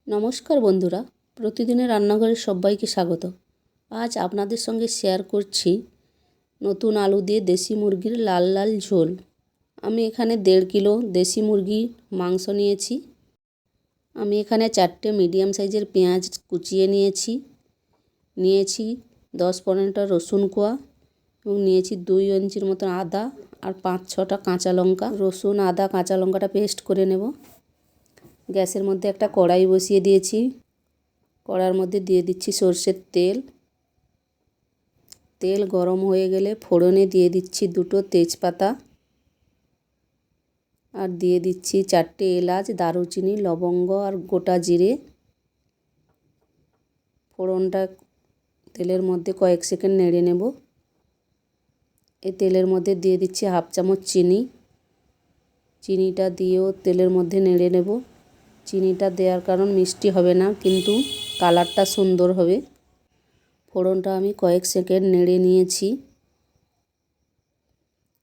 নমস্কার বন্ধুরা, প্রতিদিনের রান্নাঘরে সবাইকে স্বাগত। আজ আপনাদের সঙ্গে শেয়ার করছি নতুন আলু দিয়ে দেশি মুরগির লাল লাল ঝোল। আমি এখানে 1.5 কিলো দেশি মুরগির মাংস নিয়েছি। আমি এখানে 4টে মিডিয়াম সাইজের পেঁয়াজ কুচিয়ে নিয়েছি 10-15টা রসুন কোয়া এবং নিয়েছি 2 ইঞ্চির মতন আদা আর 5-6টা কাঁচা লঙ্কা। রসুন, আদা, কাঁচা লঙ্কাটা পেস্ট করে নেব। গ্যাসের মধ্যে একটা কড়াই বসিয়ে দিয়েছি। কড়ার মধ্যে দিয়ে দিচ্ছি সরষের তেল। তেল গরম হয়ে গেলে ফোড়নে দিয়ে দিচ্ছি 2টো তেজপাতা আর দিয়ে দিচ্ছি 4টে এলাচ, দারুচিনি, লবঙ্গ আর গোটা জিরে। ফোড়নটা তেলের মধ্যে কয়েক সেকেন্ড নেড়ে নেব। এই তেলের মধ্যে দিয়ে দিচ্ছি 1/2 চামচ চিনি। চিনিটা দিয়েও তেলের মধ্যে নেড়ে নেব। চিনিটা দেওয়ার কারণ মিষ্টি হবে না, কিন্তু কালারটা সুন্দর হবে। ফোড়নটা আমি কয়েক সেকেন্ড নেড়ে নিয়েছি।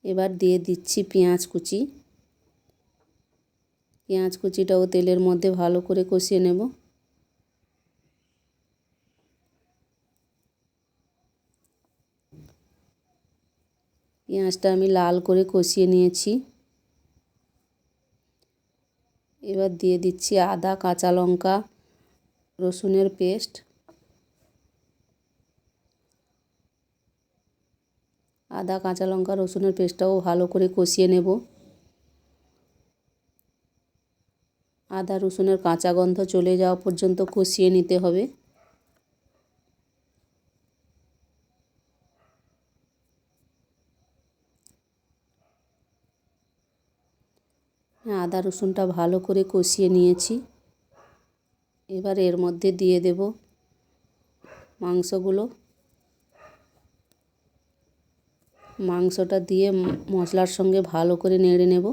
এবার দিয়ে দিচ্ছি পেঁয়াজ কুচি। পেঁয়াজ কুচিটাও তেলের মধ্যে ভালো করে কষিয়ে নেব। পেঁয়াজটা আমি লাল করে কষিয়ে নিয়েছি। এবার দিয়ে দিচ্ছি আদা, কাঁচা লঙ্কা, রসুনের পেস্ট। আদা, কাঁচা লঙ্কা, রসুনের পেস্টটাও ভালো করে কষিয়ে নেব। আদা রসুনের কাঁচা গন্ধ চলে যাওয়া পর্যন্ত কষিয়ে নিতে হবে। আদা রসুনটা ভালো করে কষিয়ে নিয়েছি। এবার এর মধ্যে দিয়ে দেব মাংসগুলো। মাংসটা দিয়ে মশলার সঙ্গে ভালো করে নেড়ে নেব।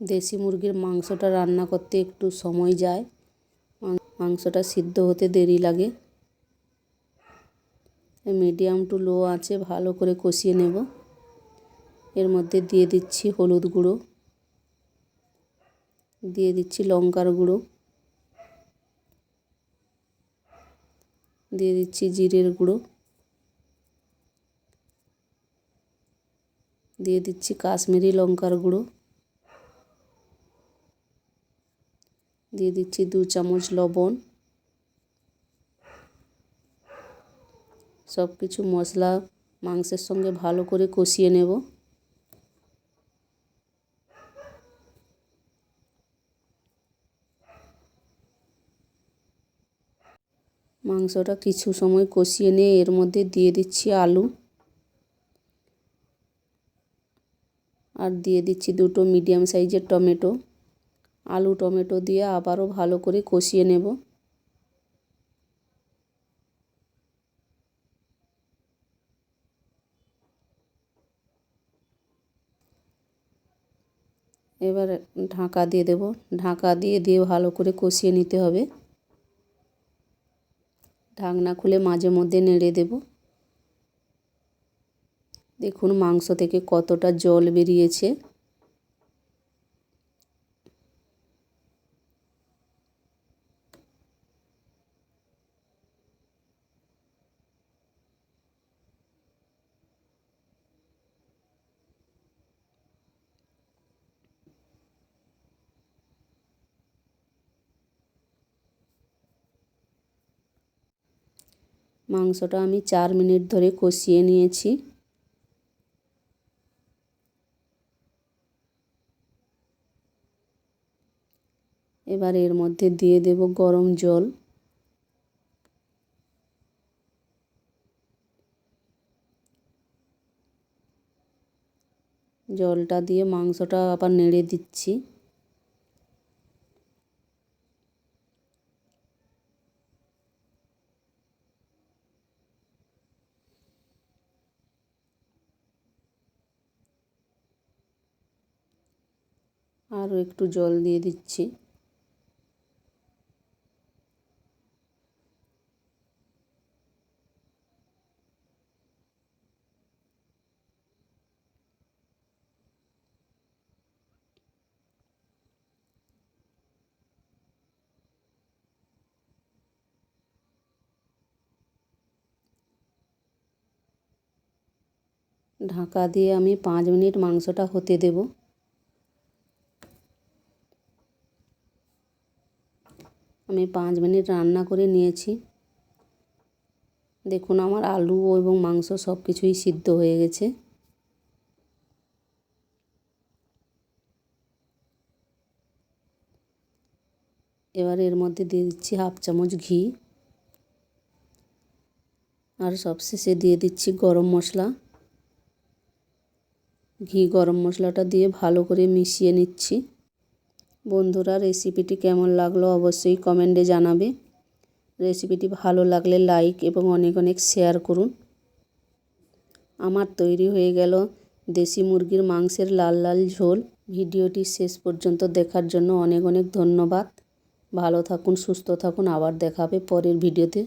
দেশি মুরগির মাংসটা রান্না করতে একটু সময় যায়, মাংসটা সিদ্ধ হতে দেরি লাগে। মিডিয়াম টু লো আঁচে ভালো করে কষিয়ে নেব। এর মধ্যে দিয়ে দিচ্ছি হলুদ গুঁড়ো, দিয়ে দিচ্ছি লঙ্কার গুঁড়ো, দিয়ে দিচ্ছি জিরের গুঁড়ো, দিয়ে দিচ্ছি কাশ্মীরি লঙ্কার গুঁড়ো, দিয়ে দিচ্ছি 2 চামচ লবণ। সব কিছু মশলা মাংসের সঙ্গে ভালো করে কষিয়ে নেব। মাংসটা কিছু সময় কষিয়ে নিয়ে এর মধ্যে দিয়ে দিচ্ছি আলু আর দিয়ে দিচ্ছি 2টো মিডিয়াম সাইজের টমেটো। আলু টমেটো দিয়ে আবারও ভালো করে কষিয়ে নেব। এবার ঢাকা দিয়ে দেব। ঢাকা দিয়ে ভালো করে কষিয়ে নিতে হবে। ঢাকনা খুলে মাঝে মধ্যে নেড়ে দেব। দেখুন মাংস থেকে কতটা জল বেরিয়েছে। মাংসটা আমি 4 মিনিট ধরে কষিয়ে নিয়েছি। এবার এর মধ্যে দিয়ে দেব গরম জল। জলটা দিয়ে মাংসটা আবার নেড়ে দিচ্ছি। আরও একটু জল দিয়ে দিচ্ছি। ঢাকা দিয়ে আমি 5 মিনিট মাংসটা হতে দেব। আমি 5 মিনিট রান্না করে নিয়েছি। দেখুন আমার আলু এবং মাংস সব কিছুই সিদ্ধ হয়ে গেছে। এবার এর মধ্যে দিয়ে দিচ্ছি হাফ চামচ ঘি, আর সবশেষে দিয়ে দিচ্ছি গরম মশলা। ঘি গরম মশলাটা দিয়ে ভালো করে মিশিয়ে নিচ্ছি। বন্ধুরা, রেসিপিটি কেমন লাগলো অবশ্যই কমেন্টে জানাবে। রেসিপিটি ভালো লাগলে লাইক এবং অনেক অনেক শেয়ার করুন। আমার তৈরি হয়ে গেল দেশি মুরগির মাংসের লাল লাল ঝোল। ভিডিওটি শেষ পর্যন্ত দেখার জন্য অনেক অনেক ধন্যবাদ। ভালো থাকুন, সুস্থ থাকুন, আবার দেখা হবে পরের ভিডিওতে।